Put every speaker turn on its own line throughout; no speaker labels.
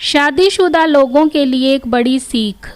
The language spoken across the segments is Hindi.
शादीशुदा लोगों के लिए एक बड़ी सीख।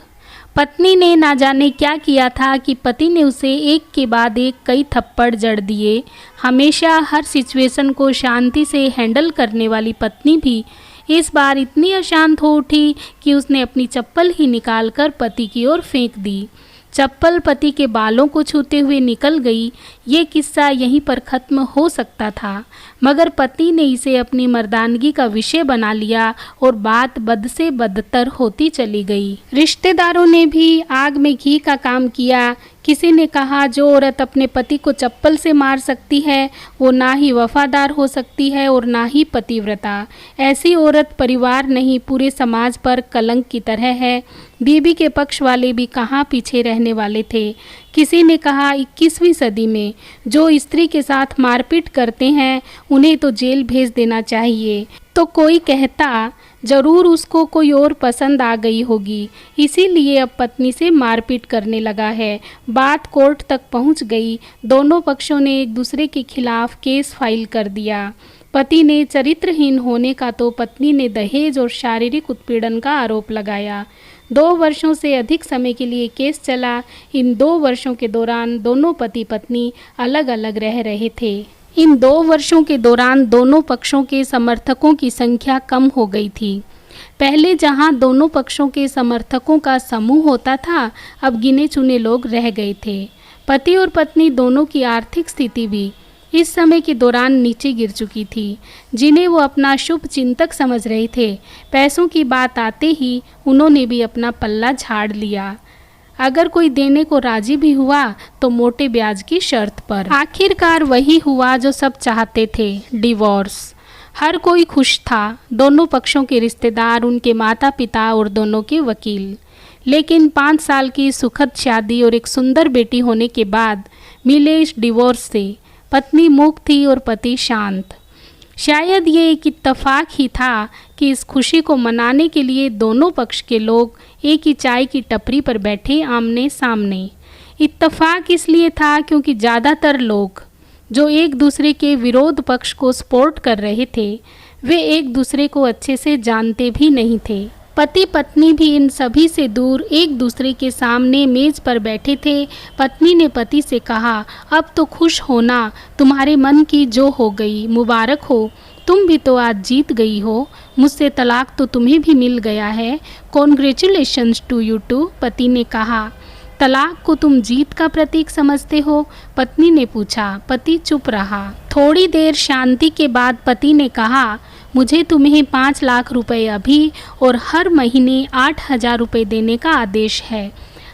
पत्नी ने ना जाने क्या किया था कि पति ने उसे एक के बाद एक कई थप्पड़ जड़ दिए। हमेशा हर सिचुएशन को शांति से हैंडल करने वाली पत्नी भी इस बार इतनी अशांत हो उठी कि उसने अपनी चप्पल ही निकालकर पति की ओर फेंक दी। चप्पल पति के बालों को छूते हुए निकल गई। ये किस्सा यहीं पर ख़त्म हो सकता था, मगर पति ने इसे अपनी मर्दानगी का विषय बना लिया और बात बद से बदतर होती चली गई। रिश्तेदारों ने भी आग में घी का काम किया। किसी ने कहा जो औरत अपने पति को चप्पल से मार सकती है वो ना ही वफादार हो सकती है और ना ही पतिव्रता। ऐसी औरत परिवार नहीं पूरे समाज पर कलंक की तरह है। बीबी के पक्ष वाले भी कहाँ पीछे रहने वाले थे। किसी ने कहा 21वीं सदी में जो स्त्री के साथ मारपीट करते हैं उन्हें तो जेल भेज देना चाहिए। तो कोई कहता जरूर उसको कोई और पसंद आ गई होगी, इसीलिए अब पत्नी से मारपीट करने लगा है। बात कोर्ट तक पहुंच गई। दोनों पक्षों ने एक दूसरे के खिलाफ केस फाइल कर दिया। पति ने चरित्रहीन होने का तो पत्नी ने दहेज और शारीरिक उत्पीड़न का आरोप लगाया। 2 वर्षों से अधिक समय के लिए केस चला। इन 2 वर्षों के दौरान दोनों पति पत्नी अलग अलग रह रहे थे। इन 2 वर्षों के दौरान दोनों पक्षों के समर्थकों की संख्या कम हो गई थी। पहले जहां दोनों पक्षों के समर्थकों का समूह होता था, अब गिने चुने लोग रह गए थे। पति और पत्नी दोनों की आर्थिक स्थिति भी इस समय के दौरान नीचे गिर चुकी थी, जिन्हें वो अपना शुभ चिंतक समझ रहे थे। पैसों की बात आते ही उन्होंने भी अपना पल्ला झाड़ लिया। अगर कोई देने को राजी भी हुआ तो मोटे ब्याज की शर्त पर। आखिरकार वही हुआ जो सब चाहते थे, डिवोर्स। हर कोई खुश था, दोनों पक्षों के रिश्तेदार, उनके माता पिता और दोनों के वकील। लेकिन 5 साल की सुखद शादी और एक सुंदर बेटी होने के बाद मिले इस डिवोर्स से पत्नी मूक थी और पति शांत। शायद ये एक इत्तेफाक ही था कि इस खुशी को मनाने के लिए दोनों पक्ष के लोग एक ही चाय की टपरी पर बैठे आमने सामने। इत्तेफाक इसलिए था क्योंकि ज़्यादातर लोग जो एक दूसरे के विरोध पक्ष को सपोर्ट कर रहे थे वे एक दूसरे को अच्छे से जानते भी नहीं थे। पति पत्नी भी इन सभी से दूर एक दूसरे के सामने मेज पर बैठे थे। पत्नी ने पति से कहा, अब तो खुश होना, तुम्हारे मन की जो हो गई, मुबारक हो, तुम भी तो आज जीत गई हो। मुझसे तलाक तो तुम्हें भी मिल गया है। कॉन्ग्रेचुलेशंस टू यू टू, पति ने कहा। तलाक को तुम जीत का प्रतीक समझते हो? पत्नी ने पूछा। पति चुप रहा। थोड़ी देर शांति के बाद पति ने कहा, मुझे तुम्हें 5 लाख रुपए अभी और हर महीने 8,000 रुपये देने का आदेश है।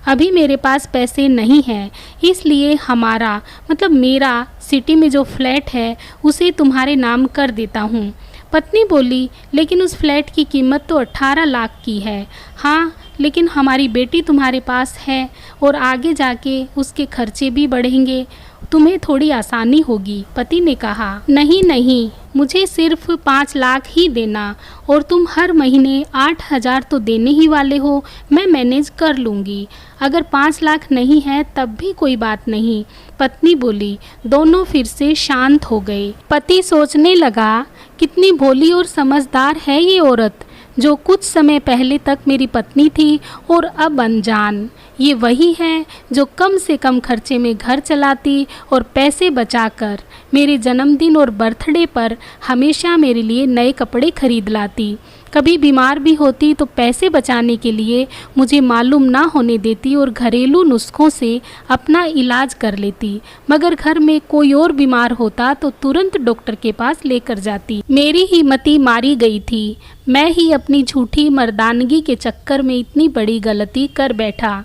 अभी मेरे पास पैसे नहीं हैं, इसलिए हमारा मतलब मेरा सिटी में जो फ्लैट है उसे तुम्हारे नाम कर देता हूँ। पत्नी बोली, लेकिन उस फ्लैट की कीमत तो 18 लाख की है। हाँ, लेकिन हमारी बेटी तुम्हारे पास है और आगे जाके उसके खर्चे भी बढ़ेंगे, तुम्हें थोड़ी आसानी होगी। पति ने कहा, नहीं नहीं, मुझे सिर्फ 5 लाख ही देना और तुम हर महीने 8,000 तो देने ही वाले हो, मैं मैनेज कर लूँगी। अगर 5 लाख नहीं है तब भी कोई बात नहीं, पत्नी बोली। दोनों फिर से शांत हो गए। पति सोचने लगा, कितनी भोली और समझदार है ये औरत जो कुछ समय पहले तक मेरी पत्नी थी और अब अनजान। ये वही है जो कम से कम खर्चे में घर चलाती और पैसे बचाकर मेरे जन्मदिन और बर्थडे पर हमेशा मेरे लिए नए कपड़े खरीद लाती। कभी बीमार भी होती तो पैसे बचाने के लिए मुझे मालूम ना होने देती और घरेलू नुस्खों से अपना इलाज कर लेती। मगर घर में कोई और बीमार होता तो तुरंत डॉक्टर के पास लेकर जाती। मेरी ही मति मारी गई थी। मैं ही अपनी झूठी मर्दानगी के चक्कर में इतनी बड़ी गलती कर बैठा।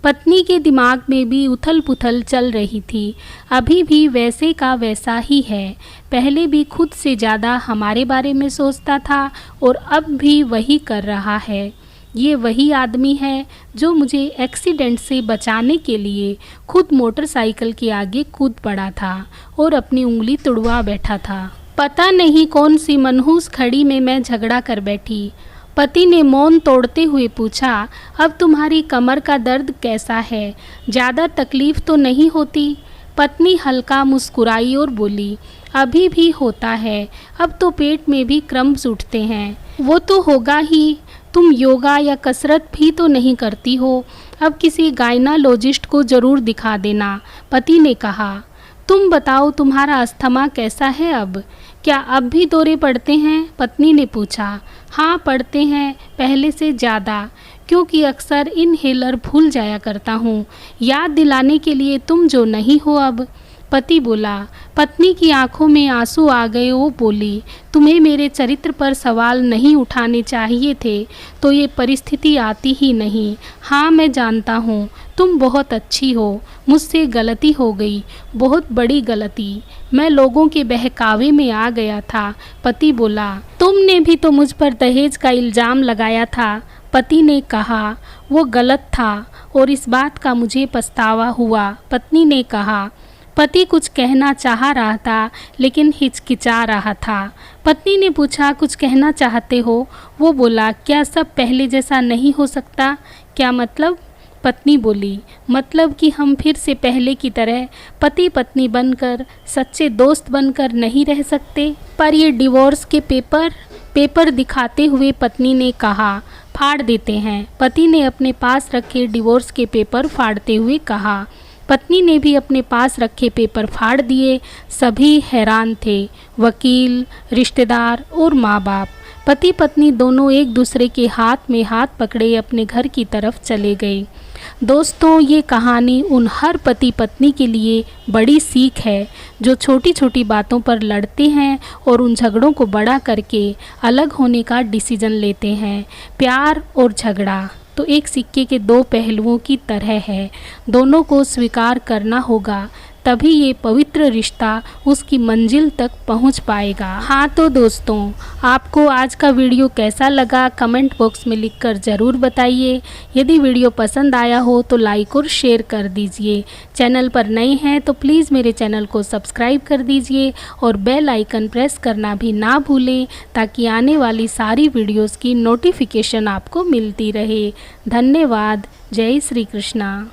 पत्नी के दिमाग में भी उथल पुथल चल रही थी। अभी भी वैसे का वैसा ही है। पहले भी खुद से ज़्यादा हमारे बारे में सोचता था और अब भी वही कर रहा है। ये वही आदमी है जो मुझे एक्सीडेंट से बचाने के लिए खुद मोटरसाइकिल के आगे कूद पड़ा था और अपनी उंगली तुड़वा बैठा था। पता नहीं कौन सी मनहूस खड़ी में मैं झगड़ा कर बैठी। पति ने मौन तोड़ते हुए पूछा, अब तुम्हारी कमर का दर्द कैसा है? ज़्यादा तकलीफ तो नहीं होती? पत्नी हल्का मुस्कुराई और बोली, अभी भी होता है, अब तो पेट में भी क्रम्स उठते हैं। वो तो होगा ही, तुम योगा या कसरत भी तो नहीं करती हो, अब किसी गायनाकोलॉजिस्ट को ज़रूर दिखा देना, पति ने कहा। तुम बताओ तुम्हारा अस्थमा कैसा है अब? क्या अब भी दौरे पड़ते हैं? पत्नी ने पूछा। हाँ पड़ते हैं, पहले से ज़्यादा, क्योंकि अक्सर इनहेलर भूल जाया करता हूँ, याद दिलाने के लिए तुम जो नहीं हो अब, पति बोला। पत्नी की आंखों में आंसू आ गए। वो बोली, तुम्हें मेरे चरित्र पर सवाल नहीं उठाने चाहिए थे तो ये परिस्थिति आती ही नहीं। हाँ मैं जानता हूँ तुम बहुत अच्छी हो, मुझसे गलती हो गई, बहुत बड़ी गलती, मैं लोगों के बहकावे में आ गया था, पति बोला। तुमने भी तो मुझ पर दहेज का इल्ज़ाम लगाया था, पति ने कहा। वो गलत था और इस बात का मुझे पछतावा हुआ, पत्नी ने कहा। पति कुछ कहना चाह रहा था लेकिन हिचकिचा रहा था। पत्नी ने पूछा, कुछ कहना चाहते हो? वो बोला, क्या सब पहले जैसा नहीं हो सकता? क्या मतलब? पत्नी बोली, मतलब कि हम फिर से पहले की तरह पति पत्नी बनकर, सच्चे दोस्त बनकर नहीं रह सकते? पर ये डिवोर्स के पेपर दिखाते हुए पत्नी ने कहा। फाड़ देते हैं, पति ने अपने पास रखे डिवोर्स के पेपर फाड़ते हुए कहा। पत्नी ने भी अपने पास रखे पेपर फाड़ दिए। सभी हैरान थे, वकील, रिश्तेदार और माँ बाप। पति पत्नी दोनों एक दूसरे के हाथ में हाथ पकड़े अपने घर की तरफ चले गए। दोस्तों, ये कहानी उन हर पति पत्नी के लिए बड़ी सीख है जो छोटी छोटी बातों पर लड़ते हैं और उन झगड़ों को बड़ा करके अलग होने का डिसीजन लेते हैं। प्यार और झगड़ा तो एक सिक्के के दो पहलुओं की तरह है, दोनों को स्वीकार करना होगा, तभी ये पवित्र रिश्ता उसकी मंजिल तक पहुंच पाएगा। हाँ तो दोस्तों, आपको आज का वीडियो कैसा लगा कमेंट बॉक्स में लिखकर ज़रूर बताइए। यदि वीडियो पसंद आया हो तो लाइक और शेयर कर दीजिए। चैनल पर नए हैं तो प्लीज़ मेरे चैनल को सब्सक्राइब कर दीजिए और बेल आइकन प्रेस करना भी ना भूलें ताकि आने वाली सारी वीडियोज़ की नोटिफिकेशन आपको मिलती रहे। धन्यवाद। जय श्री कृष्णा।